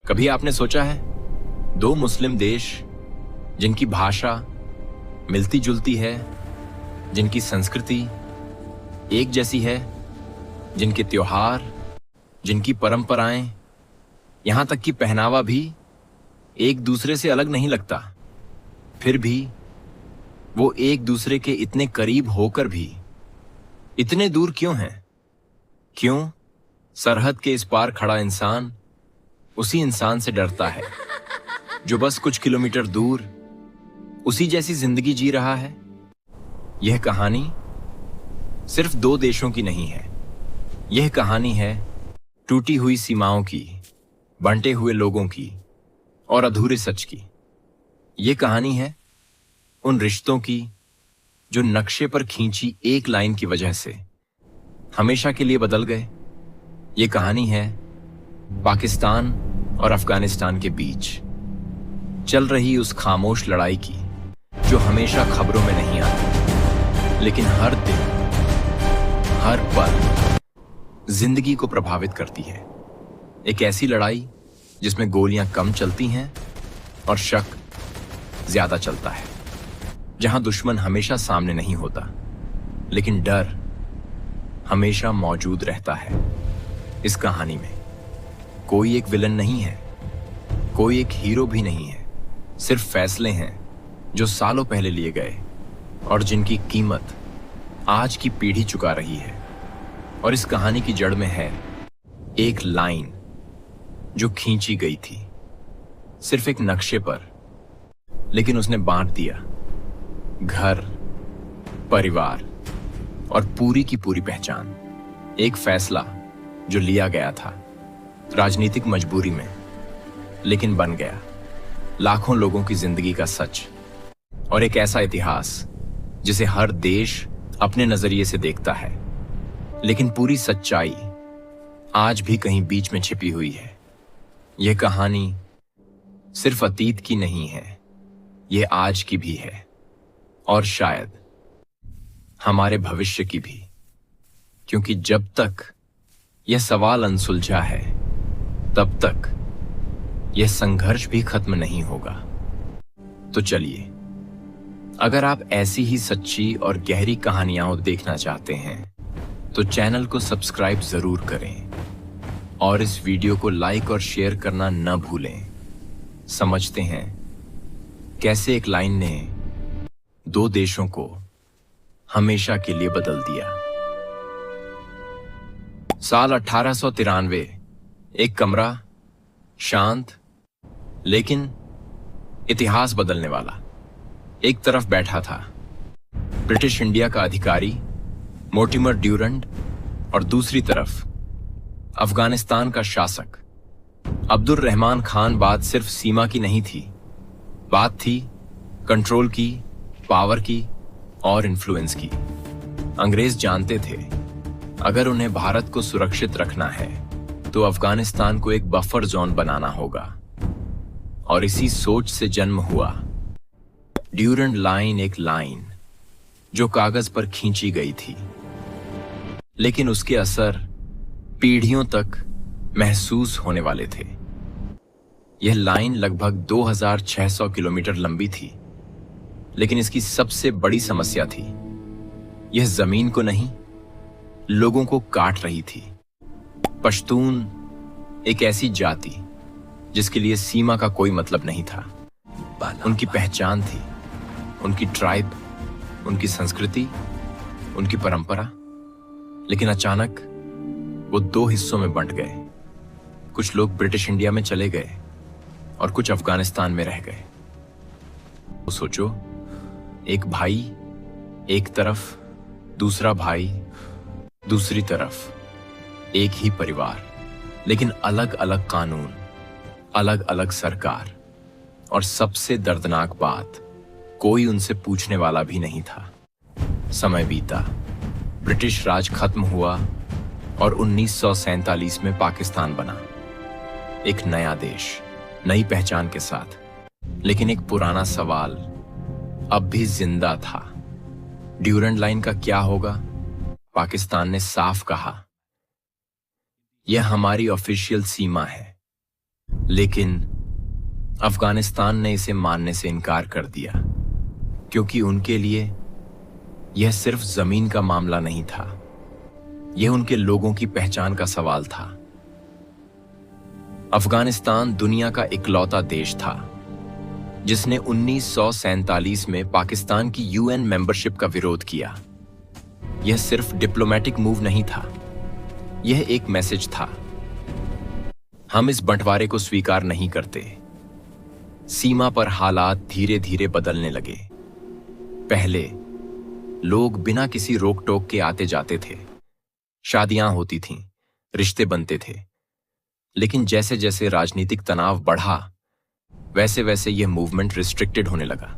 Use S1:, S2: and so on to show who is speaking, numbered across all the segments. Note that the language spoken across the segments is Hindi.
S1: कभी आपने सोचा है, दो मुस्लिम देश जिनकी भाषा मिलती जुलती है, जिनकी संस्कृति एक जैसी है, जिनके त्योहार, जिनकी परंपराएं, यहां तक कि पहनावा भी एक दूसरे से अलग नहीं लगता, फिर भी वो एक दूसरे के इतने करीब होकर भी इतने दूर क्यों हैं? क्यों सरहद के इस पार खड़ा इंसान उसी इंसान से डरता है जो बस कुछ किलोमीटर दूर उसी जैसी जिंदगी जी रहा है? यह कहानी सिर्फ दो देशों की नहीं है। यह कहानी है टूटी हुई सीमाओं की, बंटे हुए लोगों की और अधूरे सच की। यह कहानी है उन रिश्तों की जो नक्शे पर खींची एक लाइन की वजह से हमेशा के लिए बदल गए। यह कहानी है पाकिस्तान और अफगानिस्तान के बीच चल रही उस खामोश लड़ाई की जो हमेशा खबरों में नहीं आती, लेकिन हर दिन, हर पल जिंदगी को प्रभावित करती है। एक ऐसी लड़ाई जिसमें गोलियां कम चलती हैं और शक ज्यादा चलता है, जहां दुश्मन हमेशा सामने नहीं होता, लेकिन डर हमेशा मौजूद रहता है। इस कहानी में कोई एक विलन नहीं है, कोई एक हीरो भी नहीं है, सिर्फ फैसले हैं जो सालों पहले लिए गए और जिनकी कीमत आज की पीढ़ी चुका रही है। और इस कहानी की जड़ में है एक लाइन जो खींची गई थी सिर्फ एक नक्शे पर, लेकिन उसने बांट दिया घर, परिवार और पूरी की पूरी पहचान। एक फैसला जो लिया गया था राजनीतिक मजबूरी में, लेकिन बन गया लाखों लोगों की जिंदगी का सच। और एक ऐसा इतिहास जिसे हर देश अपने नजरिए से देखता है, लेकिन पूरी सच्चाई आज भी कहीं बीच में छिपी हुई है। यह कहानी सिर्फ अतीत की नहीं है, यह आज की भी है और शायद हमारे भविष्य की भी, क्योंकि जब तक यह सवाल अनसुलझा है तब तक यह संघर्ष भी खत्म नहीं होगा। तो चलिए, अगर आप ऐसी ही सच्ची और गहरी कहानियां देखना चाहते हैं तो चैनल को सब्सक्राइब जरूर करें और इस वीडियो को लाइक और शेयर करना न भूलें। समझते हैं कैसे एक लाइन ने दो देशों को हमेशा के लिए बदल दिया। साल 1893, एक कमरा, शांत लेकिन इतिहास बदलने वाला। एक तरफ बैठा था ब्रिटिश इंडिया का अधिकारी मोर्टिमर ड्यूरंड और दूसरी तरफ अफगानिस्तान का शासक अब्दुल रहमान खान। बात सिर्फ सीमा की नहीं थी, बात थी कंट्रोल की, पावर की और इन्फ्लुएंस की। अंग्रेज जानते थे अगर उन्हें भारत को सुरक्षित रखना है तो अफगानिस्तान को एक बफर जोन बनाना होगा। और इसी सोच से जन्म हुआ ड्यूरंड लाइन, एक लाइन जो कागज पर खींची गई थी, लेकिन उसके असर पीढ़ियों तक महसूस होने वाले थे। यह लाइन लगभग 2600 किलोमीटर लंबी थी, लेकिन इसकी सबसे बड़ी समस्या थी यह जमीन को नहीं, लोगों को काट रही थी। पश्तून एक ऐसी जाति जिसके लिए सीमा का कोई मतलब नहीं था। उनकी पहचान थी, उनकी ट्राइब, उनकी संस्कृति, उनकी परंपरा। लेकिन अचानक वो दो हिस्सों में बंट गए। कुछ लोग ब्रिटिश इंडिया में चले गए और कुछ अफगानिस्तान में रह गए। तो सोचो, एक भाई एक तरफ, दूसरा भाई दूसरी तरफ, एक ही परिवार, लेकिन अलग अलग कानून, अलग अलग सरकार। और सबसे दर्दनाक बात, कोई उनसे पूछने वाला भी नहीं था। समय बीता, ब्रिटिश राज खत्म हुआ और 1947 में पाकिस्तान बना। एक नया देश, नई पहचान के साथ, लेकिन एक पुराना सवाल अब भी जिंदा था। ड्यूरंड लाइन का क्या होगा? पाकिस्तान ने साफ कहा, यह हमारी ऑफिशियल सीमा है, लेकिन अफगानिस्तान ने इसे मानने से इनकार कर दिया, क्योंकि उनके लिए यह सिर्फ जमीन का मामला नहीं था, यह उनके लोगों की पहचान का सवाल था। अफगानिस्तान दुनिया का इकलौता देश था जिसने 1947 में पाकिस्तान की यूएन मेंबरशिप का विरोध किया। यह सिर्फ डिप्लोमेटिक मूव नहीं था, यह एक मैसेज था। हम इस बंटवारे को स्वीकार नहीं करते। सीमा पर हालात धीरे धीरे बदलने लगे। पहले लोग बिना किसी रोक टोक के आते जाते थे, शादियां होती थीं, रिश्ते बनते थे। लेकिन जैसे जैसे राजनीतिक तनाव बढ़ा, वैसे वैसे यह मूवमेंट रिस्ट्रिक्टेड होने लगा।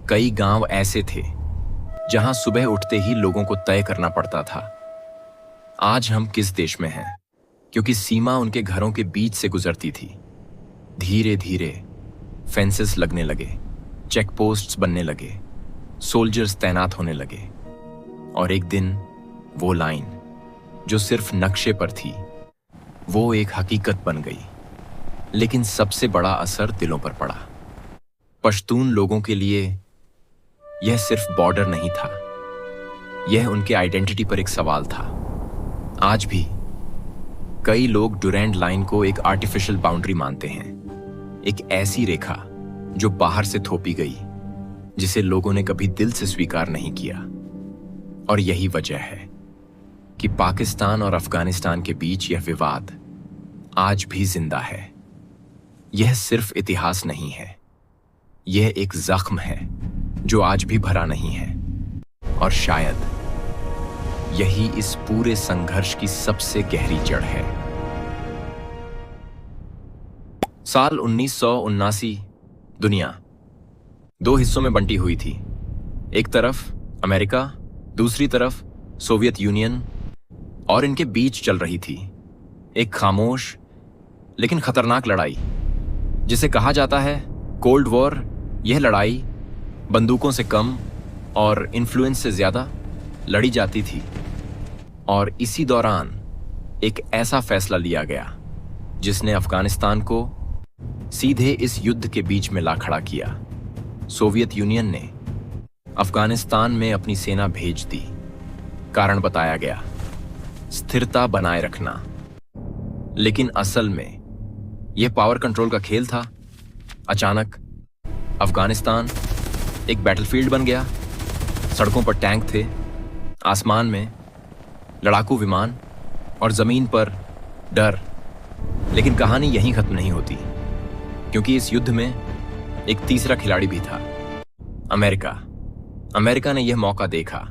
S1: कई गांव ऐसे थे जहां सुबह उठते ही लोगों को तय करना पड़ता था आज हम किस देश में हैं, क्योंकि सीमा उनके घरों के बीच से गुजरती थी। धीरे धीरे फेंसेस लगने लगे, चेक पोस्ट्स बनने लगे, सोल्जर्स तैनात होने लगे, और एक दिन वो लाइन जो सिर्फ नक्शे पर थी, वो एक हकीकत बन गई। लेकिन सबसे बड़ा असर दिलों पर पड़ा। पश्तून लोगों के लिए यह सिर्फ बॉर्डर नहीं था, यह उनके आइडेंटिटी पर एक सवाल था। आज भी कई लोग डुरैंड लाइन को एक आर्टिफिशियल बाउंड्री मानते हैं, एक ऐसी रेखा जो बाहर से थोपी गई, जिसे लोगों ने कभी दिल से स्वीकार नहीं किया। और यही वजह है कि पाकिस्तान और अफगानिस्तान के बीच यह विवाद आज भी जिंदा है। यह सिर्फ इतिहास नहीं है, यह एक जख्म है जो आज भी भरा नहीं है। और शायद यही इस पूरे संघर्ष की सबसे गहरी जड़ है। साल 1979 दुनिया दो हिस्सों में बंटी हुई थी। एक तरफ अमेरिका, दूसरी तरफ सोवियत यूनियन, और इनके बीच चल रही थी एक खामोश लेकिन खतरनाक लड़ाई, जिसे कहा जाता है कोल्ड वॉर। यह लड़ाई बंदूकों से कम और इन्फ्लुएंस से ज्यादा लड़ी जाती थी। और इसी दौरान एक ऐसा फैसला लिया गया जिसने अफगानिस्तान को सीधे इस युद्ध के बीच में ला खड़ा किया। सोवियत यूनियन ने अफगानिस्तान में अपनी सेना भेज दी। कारण बताया गया, स्थिरता बनाए रखना। लेकिन असल में यह पावर कंट्रोल का खेल था। अचानक अफगानिस्तान एक बैटलफील्ड बन गया। सड़कों पर टैंक थे, आसमान में लड़ाकू विमान, और जमीन पर डर। लेकिन कहानी यहीं खत्म नहीं होती, क्योंकि इस युद्ध में एक तीसरा खिलाड़ी भी था, अमेरिका। अमेरिका ने यह मौका देखा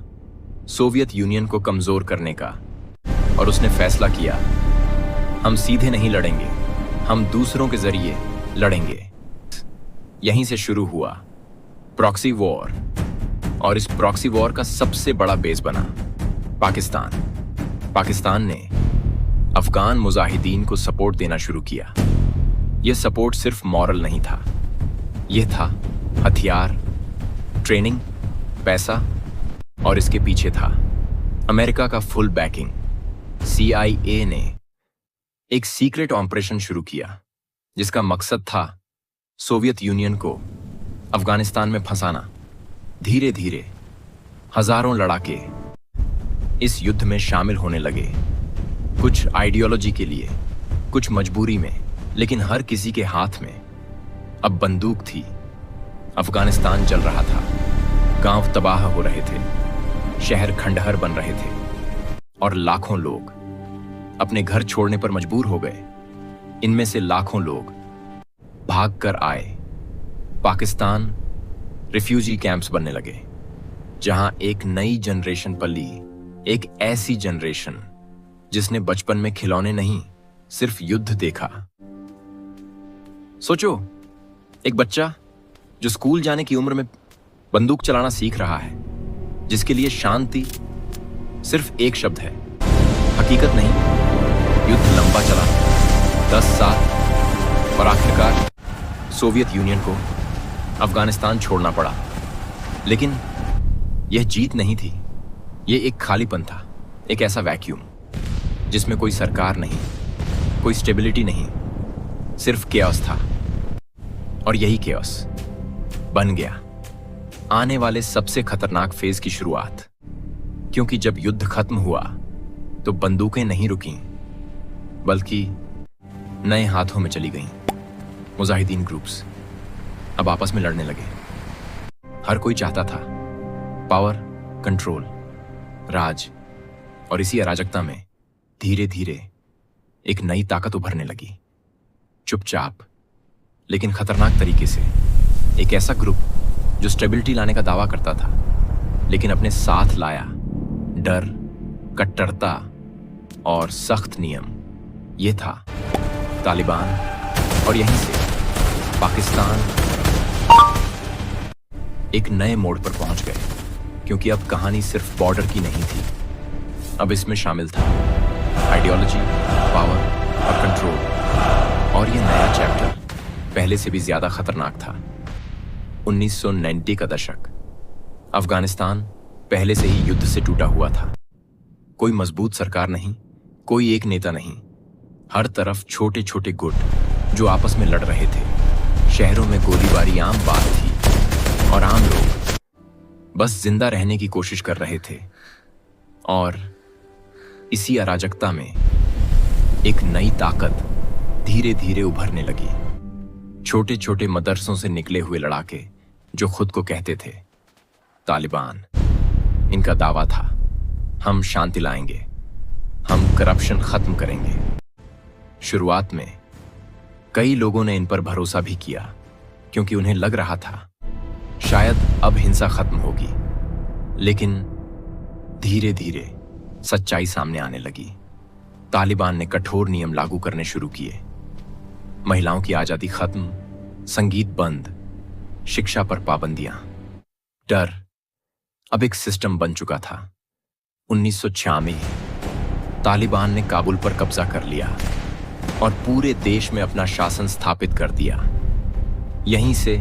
S1: सोवियत यूनियन को कमजोर करने का, और उसने फैसला किया, हम सीधे नहीं लड़ेंगे, हम दूसरों के जरिए लड़ेंगे। यहीं से शुरू हुआ प्रॉक्सी वॉर, और इस प्रॉक्सी वॉर का सबसे बड़ा बेस बना पाकिस्तान। पाकिस्तान ने अफगान मुजाहिदीन को सपोर्ट देना शुरू किया। यह सपोर्ट सिर्फ मॉरल नहीं था, यह था हथियार, ट्रेनिंग, पैसा, और इसके पीछे था अमेरिका का फुल बैकिंग। CIA ने एक सीक्रेट ऑपरेशन शुरू किया जिसका मकसद था सोवियत यूनियन को अफगानिस्तान में फंसाना। धीरे धीरे हजारों लड़ाके इस युद्ध में शामिल होने लगे, कुछ आइडियोलॉजी के लिए, कुछ मजबूरी में, लेकिन हर किसी के हाथ में अब बंदूक थी। अफगानिस्तान जल रहा था, गांव तबाह हो रहे थे, शहर खंडहर बन रहे थे, और लाखों लोग अपने घर छोड़ने पर मजबूर हो गए। इनमें से लाखों लोग भाग कर आए। पाकिस्तान रिफ्यूजी कैंप्स बनने लगे, जहां एक नई जनरेशन पली, एक ऐसी जनरेशन जिसने बचपन में खिलौने नहीं, सिर्फ युद्ध देखा। सोचो, एक बच्चा जो स्कूल जाने की उम्र में बंदूक चलाना सीख रहा है, जिसके लिए शांति सिर्फ एक शब्द है, हकीकत नहीं। युद्ध लंबा चला, 10 साल, और आखिरकार सोवियत यूनियन को अफगानिस्तान छोड़ना पड़ा। लेकिन यह जीत नहीं थी, यह एक खालीपन था, एक ऐसा वैक्यूम जिसमें कोई सरकार नहीं, कोई स्टेबिलिटी नहीं, सिर्फ केओस था। और यही केओस बन गया आने वाले सबसे खतरनाक फेज की शुरुआत। क्योंकि जब युद्ध खत्म हुआ तो बंदूकें नहीं रुकीं, बल्कि नए हाथों में चली गईं। मुजाहिदीन ग्रुप्स अब आपस में लड़ने लगे। हर कोई चाहता था पावर, कंट्रोल, राज। और इसी अराजकता में धीरे धीरे एक नई ताकत उभरने लगी। चुपचाप लेकिन खतरनाक तरीके से एक ऐसा ग्रुप जो स्टेबिलिटी लाने का दावा करता था, लेकिन अपने साथ लाया डर, कट्टरता और सख्त नियम। ये था तालिबान। और यहीं से पाकिस्तान एक नए मोड़ पर पहुंच गए, क्योंकि अब कहानी सिर्फ बॉर्डर की नहीं थी। अब इसमें शामिल था आइडियोलॉजी, पावर और कंट्रोल। और ये नया चैप्टर पहले से भी ज्यादा खतरनाक था। 1990 का दशक। अफगानिस्तान पहले से ही युद्ध से टूटा हुआ था। कोई मजबूत सरकार नहीं, कोई एक नेता नहीं। हर तरफ छोटे छोटे गुट जो आपस में लड़ रहे थे। शहरों में गोलीबारी आम बात थी और आम लोग बस जिंदा रहने की कोशिश कर रहे थे। और इसी अराजकता में एक नई ताकत धीरे धीरे उभरने लगी। छोटे छोटे मदरसों से निकले हुए लड़ाके जो खुद को कहते थे तालिबान। इनका दावा था हम शांति लाएंगे, हम करप्शन खत्म करेंगे। शुरुआत में कई लोगों ने इन पर भरोसा भी किया, क्योंकि उन्हें लग रहा था शायद अब हिंसा खत्म होगी। लेकिन धीरे धीरे सच्चाई सामने आने लगी। तालिबान ने कठोर नियम लागू करने शुरू किए। महिलाओं की आजादी खत्म, संगीत बंद, शिक्षा पर पाबंदियां। डर अब एक सिस्टम बन चुका था। 1996 तालिबान ने काबुल पर कब्जा कर लिया और पूरे देश में अपना शासन स्थापित कर दिया। यहीं से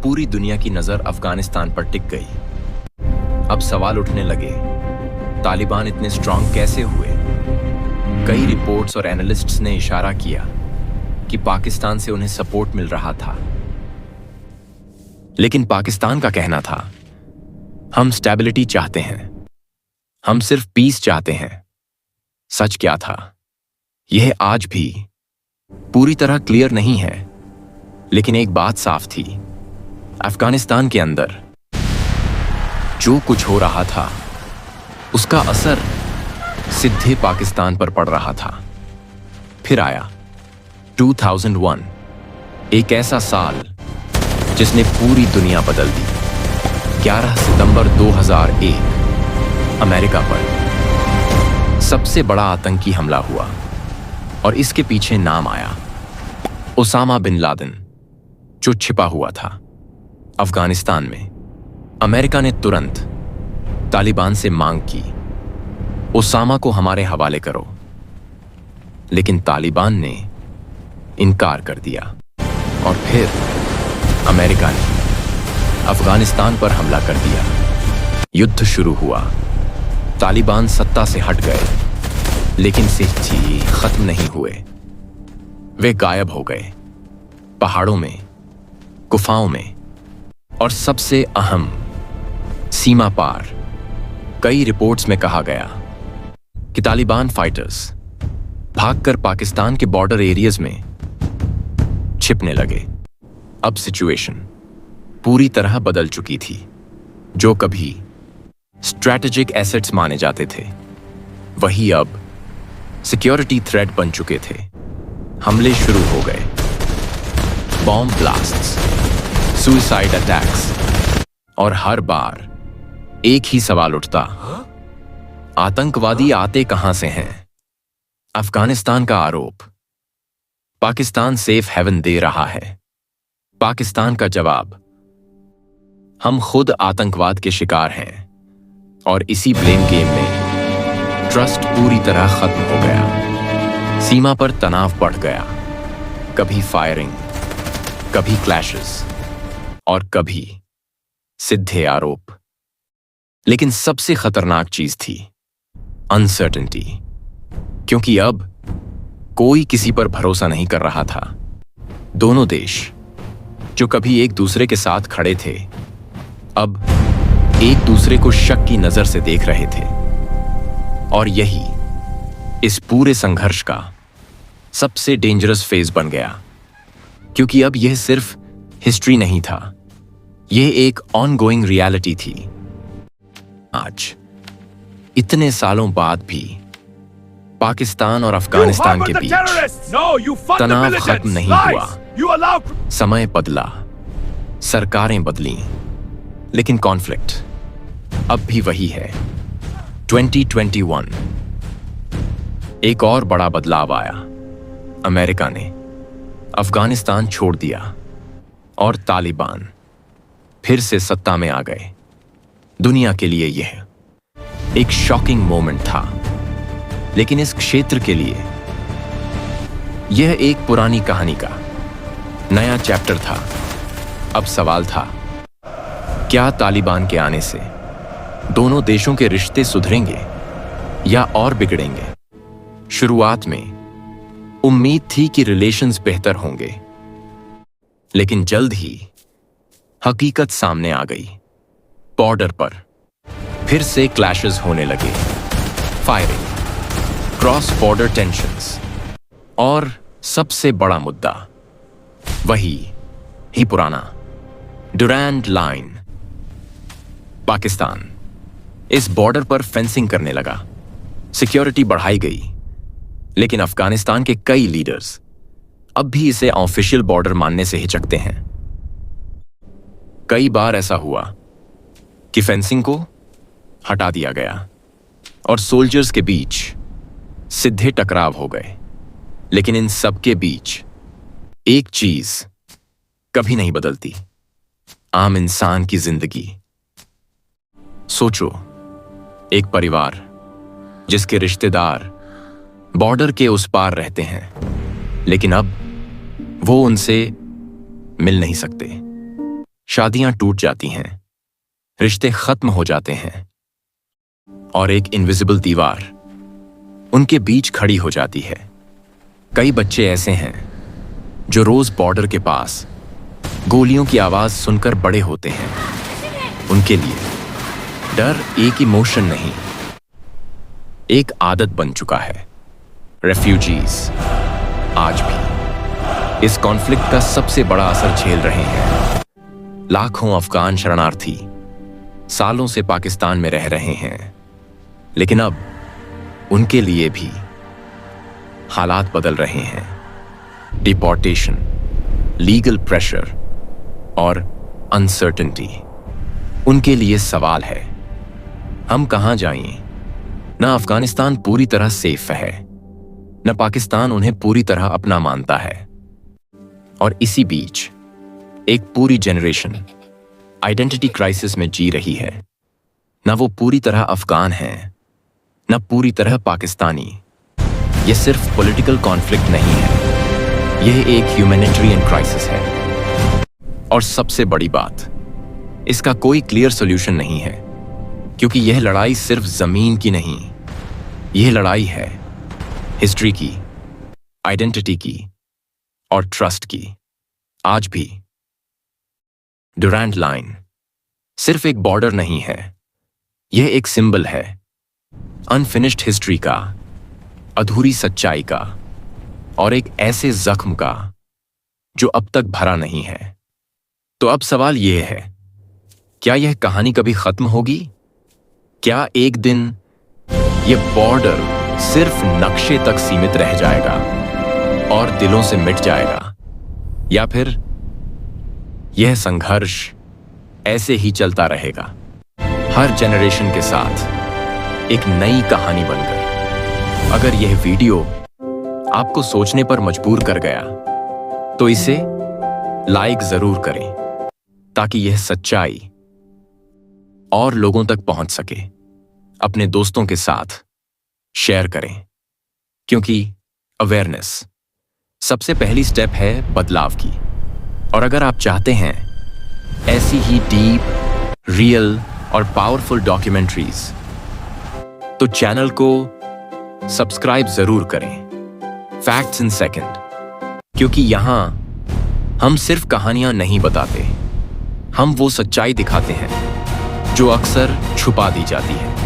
S1: पूरी दुनिया की नजर अफगानिस्तान पर टिक गई। अब सवाल उठने लगे, तालिबान इतने स्ट्रांग कैसे हुए? कई रिपोर्ट्स और एनालिस्ट्स ने इशारा किया कि पाकिस्तान से उन्हें सपोर्ट मिल रहा था। लेकिन पाकिस्तान का कहना था हम स्टेबिलिटी चाहते हैं, हम सिर्फ पीस चाहते हैं। सच क्या था यह आज भी पूरी तरह क्लियर नहीं है, लेकिन एक बात साफ थी, अफगानिस्तान के अंदर जो कुछ हो रहा था उसका असर सीधे पाकिस्तान पर पड़ रहा था। फिर आया 2001, एक ऐसा साल जिसने पूरी दुनिया बदल दी। 11 सितंबर 2001 अमेरिका पर सबसे बड़ा आतंकी हमला हुआ और इसके पीछे नाम आया ओसामा बिन लादेन, जो छिपा हुआ था अफगानिस्तान में। अमेरिका ने तुरंत तालिबान से मांग की, ओसामा को हमारे हवाले करो। लेकिन तालिबान ने इनकार कर दिया और फिर अमेरिका ने अफगानिस्तान पर हमला कर दिया। युद्ध शुरू हुआ। तालिबान सत्ता से हट गए, लेकिन सिख जी खत्म नहीं हुए। वे गायब हो गए, पहाड़ों में, गुफाओं में, और सबसे अहम, सीमा पार। कई रिपोर्ट्स में कहा गया कि तालिबान फाइटर्स भागकर पाकिस्तान के बॉर्डर एरियाज में छिपने लगे। अब सिचुएशन पूरी तरह बदल चुकी थी। जो कभी स्ट्रैटेजिक एसेट्स माने जाते थे, वही अब सिक्योरिटी थ्रेट बन चुके थे। हमले शुरू हो गए, बॉम्ब ब्लास्ट्स, सुसाइड अटैक्स, और हर बार एक ही सवाल उठता, आतंकवादी आते कहां से हैं? अफगानिस्तान का आरोप, पाकिस्तान सेफ हेवन दे रहा है। पाकिस्तान का जवाब, हम खुद आतंकवाद के शिकार हैं। और इसी ब्लेम गेम में ट्रस्ट पूरी तरह खत्म हो गया। सीमा पर तनाव बढ़ गया, कभी फायरिंग, कभी क्लैशेस, और कभी सीधे आरोप। लेकिन सबसे खतरनाक चीज थी अनसर्टेनिटी, क्योंकि अब कोई किसी पर भरोसा नहीं कर रहा था। दोनों देश जो कभी एक दूसरे के साथ खड़े थे, अब एक दूसरे को शक की नजर से देख रहे थे। और यही इस पूरे संघर्ष का सबसे डेंजरस फेज बन गया, क्योंकि अब यह सिर्फ हिस्ट्री नहीं था, यह एक ऑनगोइंग रियलिटी थी। आज इतने सालों बाद भी पाकिस्तान और अफगानिस्तान के बीच तनाव खत्म नहीं हुआ। समय बदला, सरकारें बदली, लेकिन कॉन्फ्लिक्ट अब भी वही है। 2021 एक और बड़ा बदलाव आया। अमेरिका ने अफगानिस्तान छोड़ दिया और तालिबान फिर से सत्ता में आ गए। दुनिया के लिए यह एक शॉकिंग मोमेंट था, लेकिन इस क्षेत्र के लिए यह एक पुरानी कहानी का नया चैप्टर था। अब सवाल था, क्या तालिबान के आने से दोनों देशों के रिश्ते सुधरेंगे या और बिगड़ेंगे? शुरुआत में उम्मीद थी कि रिलेशंस बेहतर होंगे, लेकिन जल्द ही हकीकत सामने आ गई। बॉर्डर पर फिर से क्लैशेस होने लगे, फायरिंग, क्रॉस बॉर्डर टेंशंस और सबसे बड़ा मुद्दा वही ही पुराना डुरैंड लाइन। पाकिस्तान इस बॉर्डर पर फेंसिंग करने लगा, सिक्योरिटी बढ़ाई गई, लेकिन अफगानिस्तान के कई लीडर्स अब भी इसे ऑफिशियल बॉर्डर मानने से हिचकते हैं। कई बार ऐसा हुआ कि फेंसिंग को हटा दिया गया और सोल्जर्स के बीच सीधे टकराव हो गए, लेकिन इन सब के बीच एक चीज कभी नहीं बदलती, आम इंसान की जिंदगी। सोचो, एक परिवार जिसके रिश्तेदार बॉर्डर के उस पार रहते हैं, लेकिन अब वो उनसे मिल नहीं सकते। शादियां टूट जाती हैं, रिश्ते खत्म हो जाते हैं, और एक इनविजिबल दीवार उनके बीच खड़ी हो जाती है। कई बच्चे ऐसे हैं जो रोज बॉर्डर के पास गोलियों की आवाज सुनकर बड़े होते हैं। उनके लिए डर एक इमोशन नहीं, एक आदत बन चुका है। रेफ्यूजीज आज भी इस कॉन्फ्लिक्ट का सबसे बड़ा असर झेल रहे हैं। लाखों अफगान शरणार्थी सालों से पाकिस्तान में रह रहे हैं, लेकिन अब उनके लिए भी हालात बदल रहे हैं। डिपोर्टेशन, लीगल प्रेशर और अनसर्टेनिटी उनके लिए सवाल है। हम कहां जाएं? ना अफगानिस्तान पूरी तरह सेफ है, न पाकिस्तान उन्हें पूरी तरह अपना मानता है। और इसी बीच एक पूरी जनरेशन आइडेंटिटी क्राइसिस में जी रही है। न वो पूरी तरह अफगान है, न पूरी तरह पाकिस्तानी। यह सिर्फ पॉलिटिकल कॉन्फ्लिक्ट नहीं है, यह एक ह्यूमैनिटेरियन क्राइसिस है। और सबसे बड़ी बात, इसका कोई क्लियर सॉल्यूशन नहीं है, क्योंकि यह लड़ाई सिर्फ जमीन की नहीं, यह लड़ाई है हिस्ट्री की, आइडेंटिटी की और ट्रस्ट की। आज भी डुरैंड लाइन सिर्फ एक बॉर्डर नहीं है, यह एक सिंबल है अनफिनिश्ड हिस्ट्री का, अधूरी सच्चाई का, और एक ऐसे जख्म का जो अब तक भरा नहीं है। तो अब सवाल यह है, क्या यह कहानी कभी खत्म होगी? क्या एक दिन यह बॉर्डर सिर्फ नक्शे तक सीमित रह जाएगा और दिलों से मिट जाएगा, या फिर यह संघर्ष ऐसे ही चलता रहेगा, हर जनरेशन के साथ एक नई कहानी बनकर? अगर यह वीडियो आपको सोचने पर मजबूर कर गया, तो इसे लाइक जरूर करें, ताकि यह सच्चाई और लोगों तक पहुंच सके। अपने दोस्तों के साथ शेयर करें, क्योंकि अवेयरनेस सबसे पहली स्टेप है बदलाव की। और अगर आप चाहते हैं ऐसी ही डीप, रियल और पावरफुल डॉक्यूमेंट्रीज, तो चैनल को सब्सक्राइब जरूर करें। फैक्ट्स इन सेकंड, क्योंकि यहां हम सिर्फ कहानियां नहीं बताते, हम वो सच्चाई दिखाते हैं जो अक्सर छुपा दी जाती है।